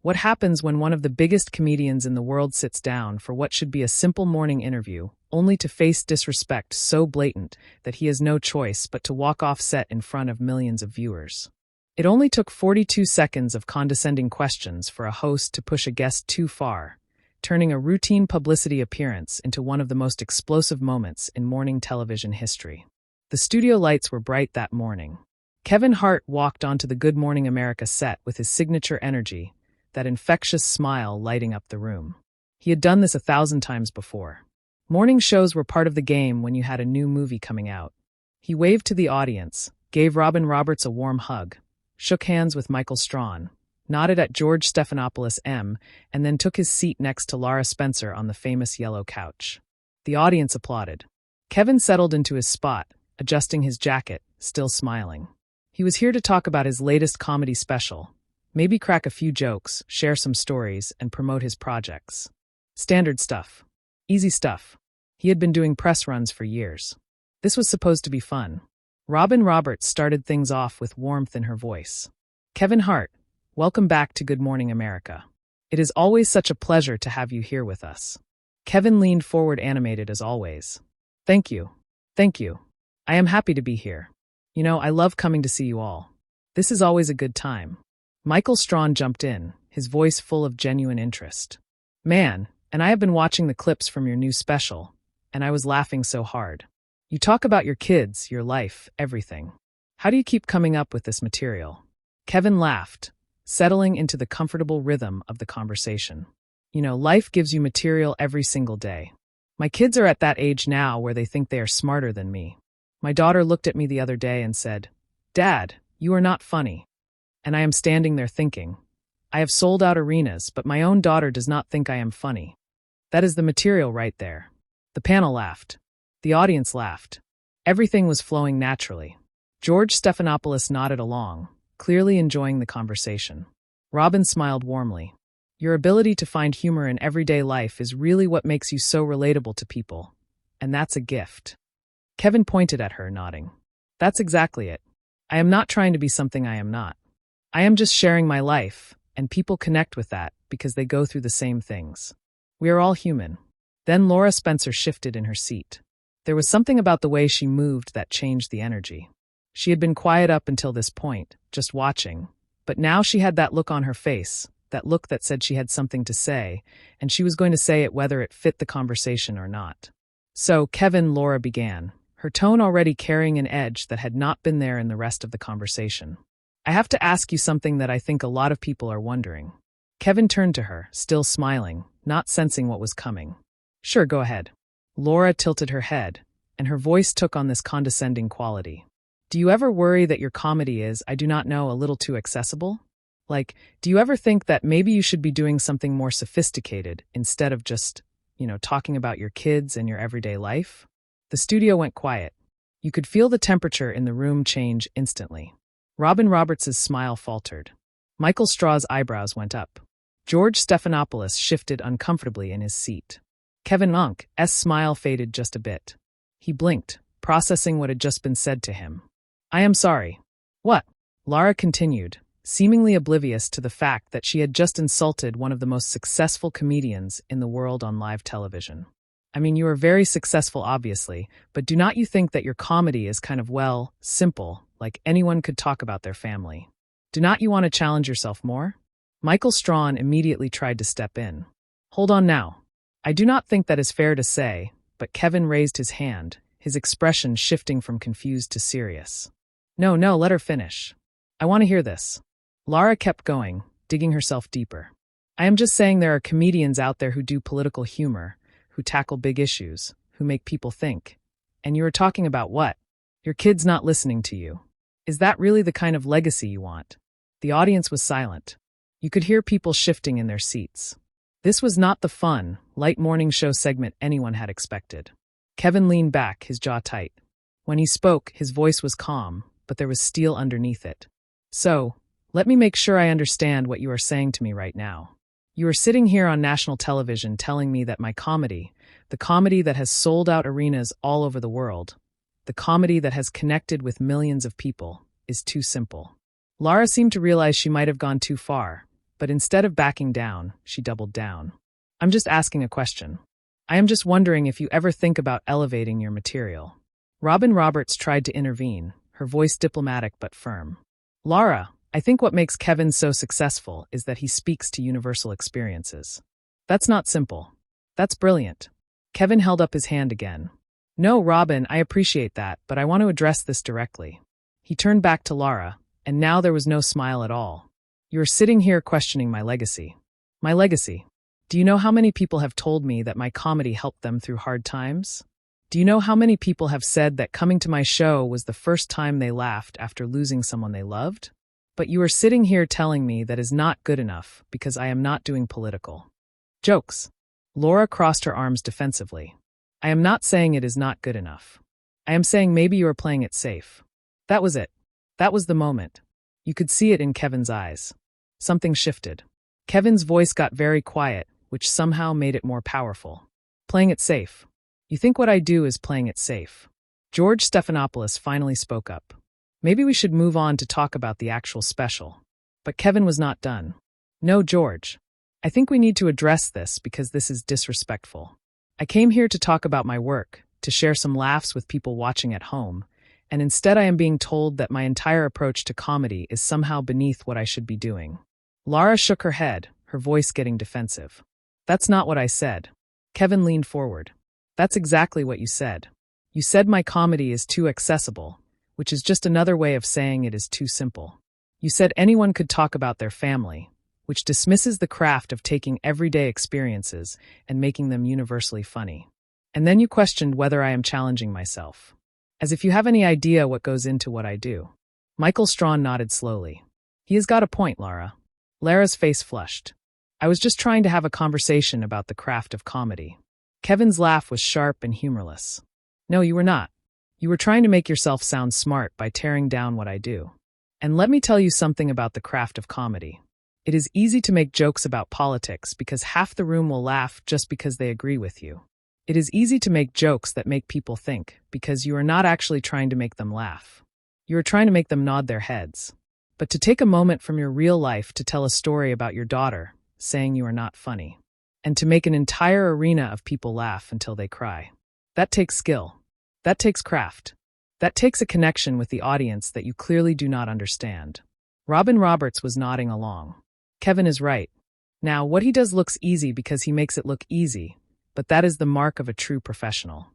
What happens when one of the biggest comedians in the world sits down for what should be a simple morning interview, only to face disrespect so blatant that he has no choice but to walk off set in front of millions of viewers? It only took 42 seconds of condescending questions for a host to push a guest too far, turning a routine publicity appearance into one of the most explosive moments in morning television history. The studio lights were bright that morning. Kevin Hart walked onto the Good Morning America set with his signature energy, that infectious smile lighting up the room. He had done this 1,000 times before. Morning shows were part of the game when you had a new movie coming out. He waved to the audience, gave Robin Roberts a warm hug, shook hands with Michael Strahan, nodded at George Stephanopoulos and then took his seat next to Lara Spencer on the famous yellow couch. The audience applauded. Kevin settled into his spot, adjusting his jacket, still smiling. He was here to talk about his latest comedy special, maybe crack a few jokes, share some stories, and promote his projects. Standard stuff. Easy stuff. He had been doing press runs for years. This was supposed to be fun. Robin Roberts started things off with warmth in her voice. Kevin Hart, welcome back to Good Morning America. It is always such a pleasure to have you here with us. Kevin leaned forward, animated as always. Thank you. Thank you. I am happy to be here. You know, I love coming to see you all. This is always a good time. Michael Strahan jumped in, his voice full of genuine interest. Man, and I have been watching the clips from your new special, and I was laughing so hard. You talk about your kids, your life, everything. How do you keep coming up with this material? Kevin laughed, settling into the comfortable rhythm of the conversation. You know, life gives you material every single day. My kids are at that age now where they think they are smarter than me. My daughter looked at me the other day and said, "Dad, you are not funny." And I am standing there thinking, I have sold out arenas, but my own daughter does not think I am funny. That is the material right there. The panel laughed. The audience laughed. Everything was flowing naturally. George Stephanopoulos nodded along, clearly enjoying the conversation. Robin smiled warmly. Your ability to find humor in everyday life is really what makes you so relatable to people. And that's a gift. Kevin pointed at her, nodding. That's exactly it. I am not trying to be something I am not. I am just sharing my life, and people connect with that because they go through the same things. We are all human. Then Lara Spencer shifted in her seat. There was something about the way she moved that changed the energy. She had been quiet up until this point, just watching, but now she had that look on her face, that look that said she had something to say, and she was going to say it whether it fit the conversation or not. So, Kevin, Lara began, her tone already carrying an edge that had not been there in the rest of the conversation. I have to ask you something that I think a lot of people are wondering. Kevin turned to her, still smiling, not sensing what was coming. Sure, go ahead. Lara tilted her head, and her voice took on this condescending quality. Do you ever worry that your comedy is, I do not know, a little too accessible? Like, do you ever think that maybe you should be doing something more sophisticated instead of just, talking about your kids and your everyday life? The studio went quiet. You could feel the temperature in the room change instantly. Robin Roberts' smile faltered. Michael Strahan's eyebrows went up. George Stephanopoulos shifted uncomfortably in his seat. Kevin H's smile faded just a bit. He blinked, processing what had just been said to him. I am sorry. What? Lara continued, seemingly oblivious to the fact that she had just insulted one of the most successful comedians in the world on live television. I mean, you are very successful, obviously, but do not you think that your comedy is kind of, simple, like anyone could talk about their family? Do not you want to challenge yourself more? Michael Strahan immediately tried to step in. Hold on now. I do not think that is fair to say, but Kevin raised his hand, his expression shifting from confused to serious. No, let her finish. I want to hear this. Lara kept going, digging herself deeper. I am just saying there are comedians out there who do political humor, who tackle big issues, who make people think. And you are talking about what? Your kid's not listening to you. Is that really the kind of legacy you want? The audience was silent. You could hear people shifting in their seats. This was not the fun, light morning show segment anyone had expected. Kevin leaned back, his jaw tight. When he spoke, his voice was calm, but there was steel underneath it. So, let me make sure I understand what you are saying to me right now. You are sitting here on national television telling me that my comedy, the comedy that has sold out arenas all over the world, the comedy that has connected with millions of people, is too simple. Lara seemed to realize she might have gone too far, But instead of backing down, she doubled down. I'm just asking a question. I am just wondering if you ever think about elevating your material. Robin Roberts tried to intervene, her voice diplomatic but firm. Lara, I think what makes Kevin so successful is that he speaks to universal experiences. That's not simple. That's brilliant. Kevin held up his hand again. No, Robin, I appreciate that, but I want to address this directly. He turned back to Lara, and now there was no smile at all. You're sitting here questioning my legacy. My legacy. Do you know how many people have told me that my comedy helped them through hard times? Do you know how many people have said that coming to my show was the first time they laughed after losing someone they loved? But you are sitting here telling me that is not good enough because I am not doing political jokes. Laura crossed her arms defensively. I am not saying it is not good enough. I am saying maybe you are playing it safe. That was it. That was the moment. You could see it in Kevin's eyes. Something shifted. Kevin's voice got very quiet, which somehow made it more powerful. Playing it safe. You think what I do is playing it safe. George Stephanopoulos finally spoke up. Maybe we should move on to talk about the actual special. But Kevin was not done. No, George. I think we need to address this because this is disrespectful. I came here to talk about my work, to share some laughs with people watching at home, and instead I am being told that my entire approach to comedy is somehow beneath what I should be doing. Lara shook her head, her voice getting defensive. That's not what I said. Kevin leaned forward. That's exactly what you said. You said my comedy is too accessible, which is just another way of saying it is too simple. You said anyone could talk about their family, which dismisses the craft of taking everyday experiences and making them universally funny. And then you questioned whether I am challenging myself. As if you have any idea what goes into what I do. Michael Strahan nodded slowly. He has got a point, Lara. Lara's face flushed. I was just trying to have a conversation about the craft of comedy. Kevin's laugh was sharp and humorless. No, you were not. You were trying to make yourself sound smart by tearing down what I do. And let me tell you something about the craft of comedy. It is easy to make jokes about politics because half the room will laugh just because they agree with you. It is easy to make jokes that make people think because you are not actually trying to make them laugh. You are trying to make them nod their heads. But to take a moment from your real life to tell a story about your daughter, saying you are not funny, and to make an entire arena of people laugh until they cry. That takes skill. That takes craft. That takes a connection with the audience that you clearly do not understand. Robin Roberts was nodding along. Kevin is right. Now, what he does looks easy because he makes it look easy, but that is the mark of a true professional.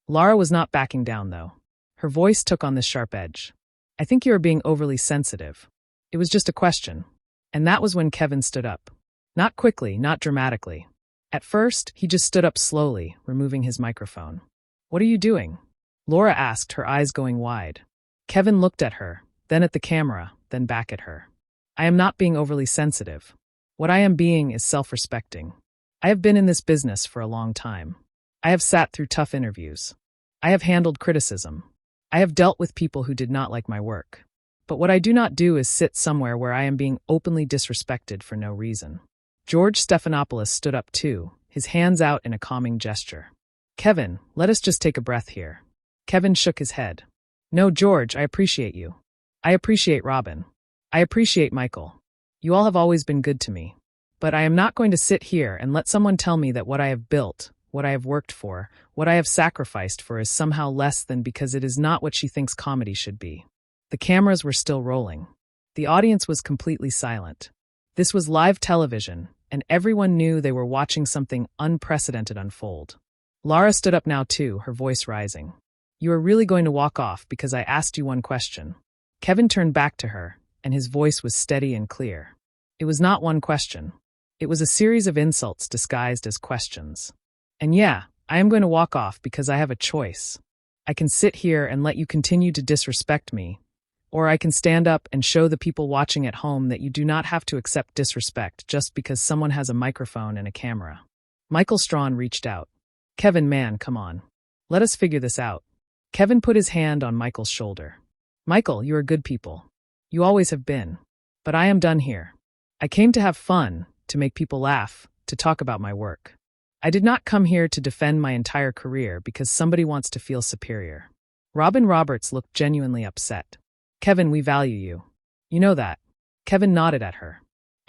Lara was not backing down, though. Her voice took on this sharp edge. I think you are being overly sensitive. It was just a question. And that was when Kevin stood up. Not quickly, not dramatically. At first, he just stood up slowly, removing his microphone. What are you doing? Laura asked, her eyes going wide. Kevin looked at her, then at the camera, then back at her. I am not being overly sensitive. What I am being is self-respecting. I have been in this business for a long time. I have sat through tough interviews. I have handled criticism. I have dealt with people who did not like my work. But what I do not do is sit somewhere where I am being openly disrespected for no reason. George Stephanopoulos stood up too, his hands out in a calming gesture. Kevin, let us just take a breath here. Kevin shook his head. No, George, I appreciate you. I appreciate Robin. I appreciate Michael. You all have always been good to me. But I am not going to sit here and let someone tell me that what I have built, what I have worked for, what I have sacrificed for is somehow less than because it is not what she thinks comedy should be. The cameras were still rolling. The audience was completely silent. This was live television, and everyone knew they were watching something unprecedented unfold. Lara stood up now too, her voice rising. You are really going to walk off because I asked you one question. Kevin turned back to her, and his voice was steady and clear. It was not one question. It was a series of insults disguised as questions. And yeah, I am going to walk off because I have a choice. I can sit here and let you continue to disrespect me, or I can stand up and show the people watching at home that you do not have to accept disrespect just because someone has a microphone and a camera. Michael Strahan reached out. Kevin, man, come on. Let us figure this out. Kevin put his hand on Michael's shoulder. Michael, you are good people. You always have been. But I am done here. I came to have fun, to make people laugh, to talk about my work. I did not come here to defend my entire career because somebody wants to feel superior. Robin Roberts looked genuinely upset. Kevin, we value you. You know that. Kevin nodded at her.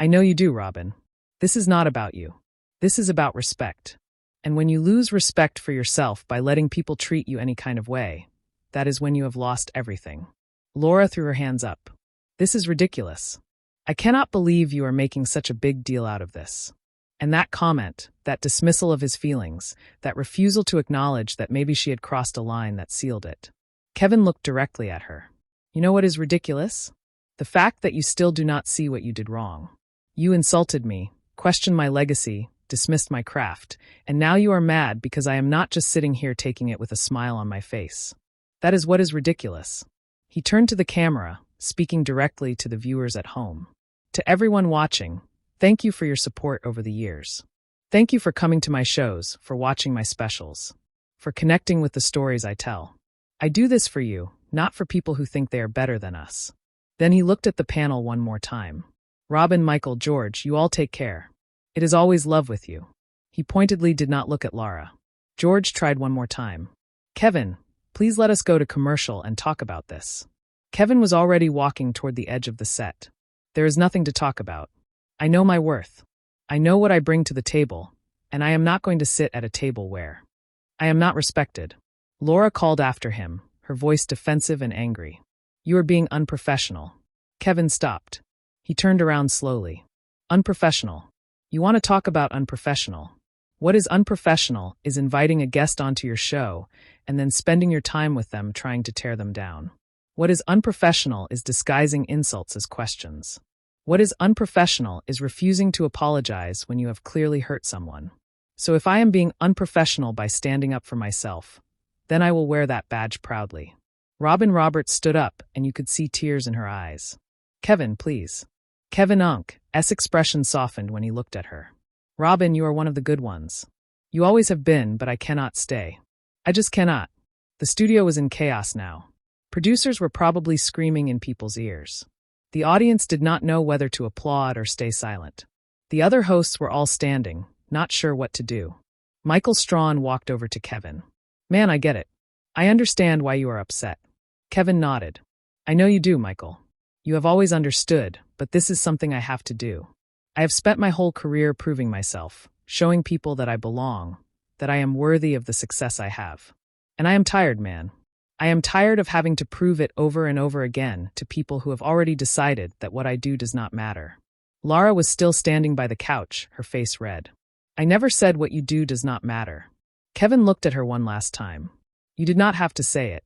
I know you do, Robin. This is not about you. This is about respect. And when you lose respect for yourself by letting people treat you any kind of way, that is when you have lost everything. Lara threw her hands up. This is ridiculous. I cannot believe you are making such a big deal out of this. And that comment, that dismissal of his feelings, that refusal to acknowledge that maybe she had crossed a line that sealed it. Kevin looked directly at her. You know what is ridiculous? The fact that you still do not see what you did wrong. You insulted me, questioned my legacy, dismissed my craft, and now you are mad because I am not just sitting here taking it with a smile on my face. That is what is ridiculous. He turned to the camera, speaking directly to the viewers at home. To everyone watching, thank you for your support over the years. Thank you for coming to my shows, for watching my specials, for connecting with the stories I tell. I do this for you, not for people who think they are better than us. Then he looked at the panel one more time. Robin, Michael, George, you all take care. It is always love with you. He pointedly did not look at Lara. George tried one more time. Kevin, please let us go to commercial and talk about this. Kevin was already walking toward the edge of the set. There is nothing to talk about. I know my worth. I know what I bring to the table, and I am not going to sit at a table where I am not respected. Lara called after him, her voice defensive and angry. You are being unprofessional. Kevin stopped. He turned around slowly. Unprofessional. You want to talk about unprofessional? What is unprofessional is inviting a guest onto your show and then spending your time with them trying to tear them down. What is unprofessional is disguising insults as questions. What is unprofessional is refusing to apologize when you have clearly hurt someone. So if I am being unprofessional by standing up for myself, then I will wear that badge proudly. Robin Roberts stood up and you could see tears in her eyes. Kevin, please. Kevin Unk's expression softened when he looked at her. Robin, you are one of the good ones. You always have been, but I cannot stay. I just cannot. The studio was in chaos now. Producers were probably screaming in people's ears. The audience did not know whether to applaud or stay silent. The other hosts were all standing, not sure what to do. Michael Strahan walked over to Kevin. Man, I get it. I understand why you are upset. Kevin nodded. I know you do, Michael. You have always understood, but this is something I have to do. I have spent my whole career proving myself, showing people that I belong, that I am worthy of the success I have. And I am tired, man. I am tired of having to prove it over and over again to people who have already decided that what I do does not matter. Lara was still standing by the couch, her face red. I never said what you do does not matter. Kevin looked at her one last time. You did not have to say it.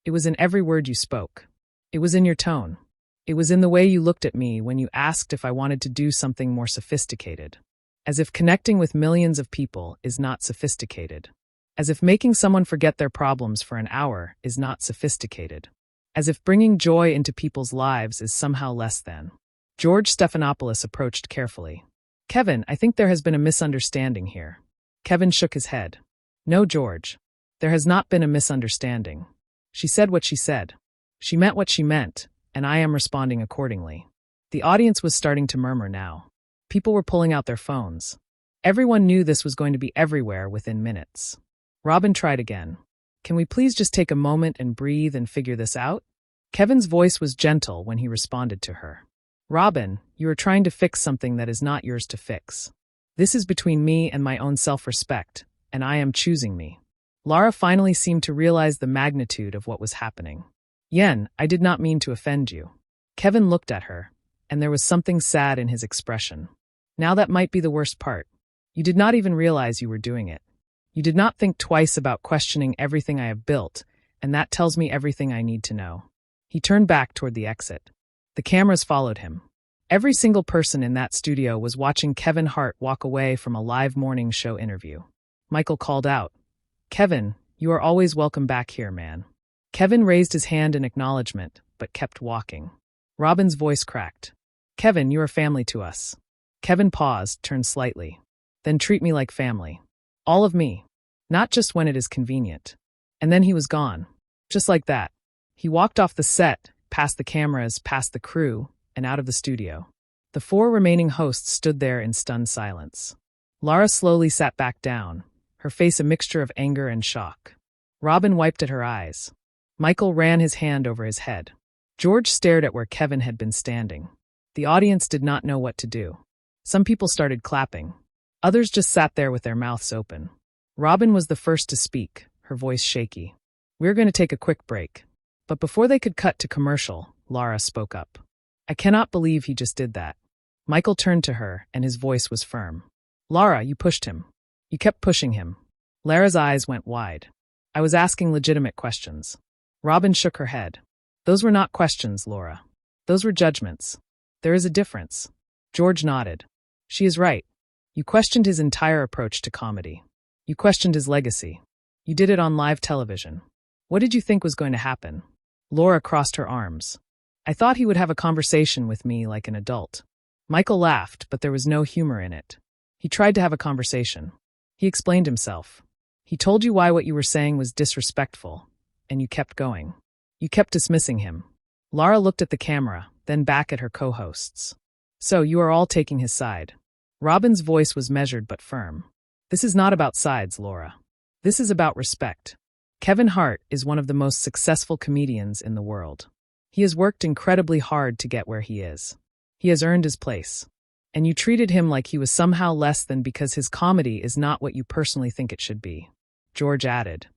It was in every word you spoke. It was in your tone. It was in the way you looked at me when you asked if I wanted to do something more sophisticated. As if connecting with millions of people is not sophisticated. As if making someone forget their problems for an hour is not sophisticated. As if bringing joy into people's lives is somehow less than. George Stephanopoulos approached carefully. Kevin, I think there has been a misunderstanding here. Kevin shook his head. No, George. There has not been a misunderstanding. She said what she said. She meant what she meant, and I am responding accordingly. The audience was starting to murmur now. People were pulling out their phones. Everyone knew this was going to be everywhere within minutes. Robin tried again. Can we please just take a moment and breathe and figure this out? Kevin's voice was gentle when he responded to her. Robin, you are trying to fix something that is not yours to fix. This is between me and my own self-respect, and I am choosing me. Lara finally seemed to realize the magnitude of what was happening. Yen, I did not mean to offend you. Kevin looked at her, and there was something sad in his expression. Now that might be the worst part. You did not even realize you were doing it. You did not think twice about questioning everything I have built, and that tells me everything I need to know. He turned back toward the exit. The cameras followed him. Every single person in that studio was watching Kevin Hart walk away from a live morning show interview. Michael called out, Kevin, you are always welcome back here, man. Kevin raised his hand in acknowledgement, but kept walking. Robin's voice cracked. Kevin, you are family to us. Kevin paused, turned slightly. Then treat me like family. All of me. Not just when it is convenient. And then he was gone. Just like that. He walked off the set, past the cameras, past the crew, and out of the studio. The four remaining hosts stood there in stunned silence. Lara slowly sat back down, her face a mixture of anger and shock. Robin wiped at her eyes. Michael ran his hand over his head. George stared at where Kevin had been standing. The audience did not know what to do. Some people started clapping. Others just sat there with their mouths open. Robin was the first to speak, her voice shaky. "We're going to take a quick break." But before they could cut to commercial, Lara spoke up. "I cannot believe he just did that." Michael turned to her, and his voice was firm. "Lara, you pushed him. You kept pushing him." Lara's eyes went wide. "I was asking legitimate questions." Robin shook her head. "Those were not questions, Laura. Those were judgments. There is a difference." George nodded. "She is right. You questioned his entire approach to comedy. You questioned his legacy. You did it on live television. What did you think was going to happen?" Laura crossed her arms. "I thought he would have a conversation with me like an adult." Michael laughed, but there was no humor in it. "He tried to have a conversation. He explained himself. He told you why what you were saying was disrespectful, and you kept going. You kept dismissing him." Lara looked at the camera, then back at her co-hosts. "So you are all taking his side." Robin's voice was measured but firm. "This is not about sides, Laura. This is about respect. Kevin Hart is one of the most successful comedians in the world. He has worked incredibly hard to get where he is. He has earned his place. And you treated him like he was somehow less than because his comedy is not what you personally think it should be." George added.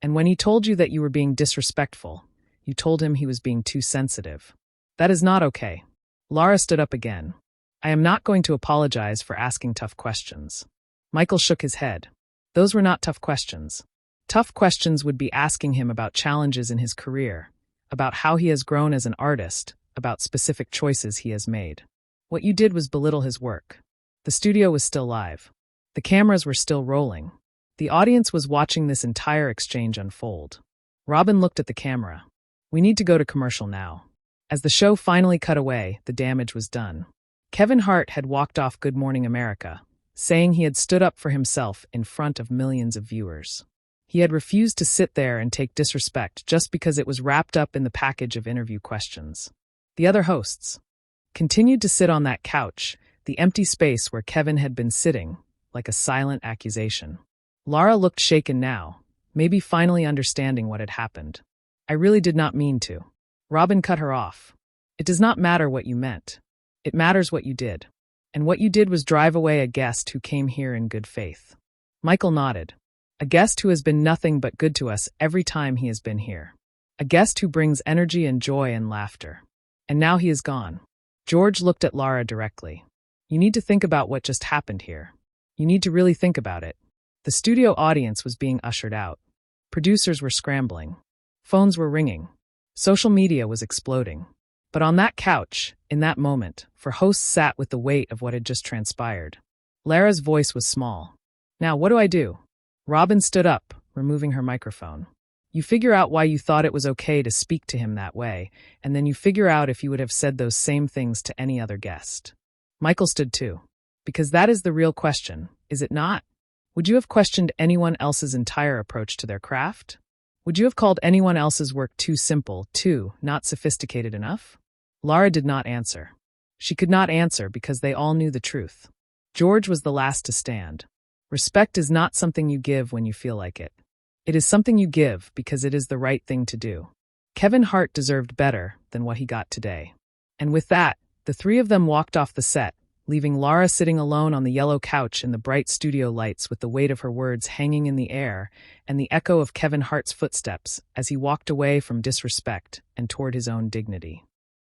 "And when he told you that you were being disrespectful, you told him he was being too sensitive. That is not okay." Lara stood up again. "I am not going to apologize for asking tough questions." Michael shook his head. "Those were not tough questions. Tough questions would be asking him about challenges in his career, about how he has grown as an artist, about specific choices he has made. What you did was belittle his work." The studio was still live. The cameras were still rolling. The audience was watching this entire exchange unfold. Robin looked at the camera. "We need to go to commercial now." As the show finally cut away, the damage was done. Kevin Hart had walked off Good Morning America, saying he had stood up for himself in front of millions of viewers. He had refused to sit there and take disrespect just because it was wrapped up in the package of interview questions. The other hosts continued to sit on that couch, the empty space where Kevin had been sitting, like a silent accusation. Lara looked shaken now, maybe finally understanding what had happened. "I really did not mean to." Robin cut her off. "It does not matter what you meant. It matters what you did. And what you did was drive away a guest who came here in good faith." Michael nodded. "A guest who has been nothing but good to us every time he has been here. A guest who brings energy and joy and laughter. And now he is gone." George looked at Lara directly. "You need to think about what just happened here. You need to really think about it." The studio audience was being ushered out. Producers were scrambling. Phones were ringing. Social media was exploding. But on that couch, in that moment, for hosts sat with the weight of what had just transpired. Lara's voice was small. "Now, what do I do?" Robin stood up, removing her microphone. "You figure out why you thought it was okay to speak to him that way, and then you figure out if you would have said those same things to any other guest." Michael stood too. "Because that is the real question, is it not? Would you have questioned anyone else's entire approach to their craft? Would you have called anyone else's work too simple, too not sophisticated enough?" Lara did not answer. She could not answer because they all knew the truth. George was the last to stand. Respect is not something you give when you feel like it. It is something you give because it is the right thing to do. Kevin Hart deserved better than what he got today. And with that, the three of them walked off the set, leaving Lara sitting alone on the yellow couch in the bright studio lights with the weight of her words hanging in the air and the echo of Kevin Hart's footsteps as he walked away from disrespect and toward his own dignity.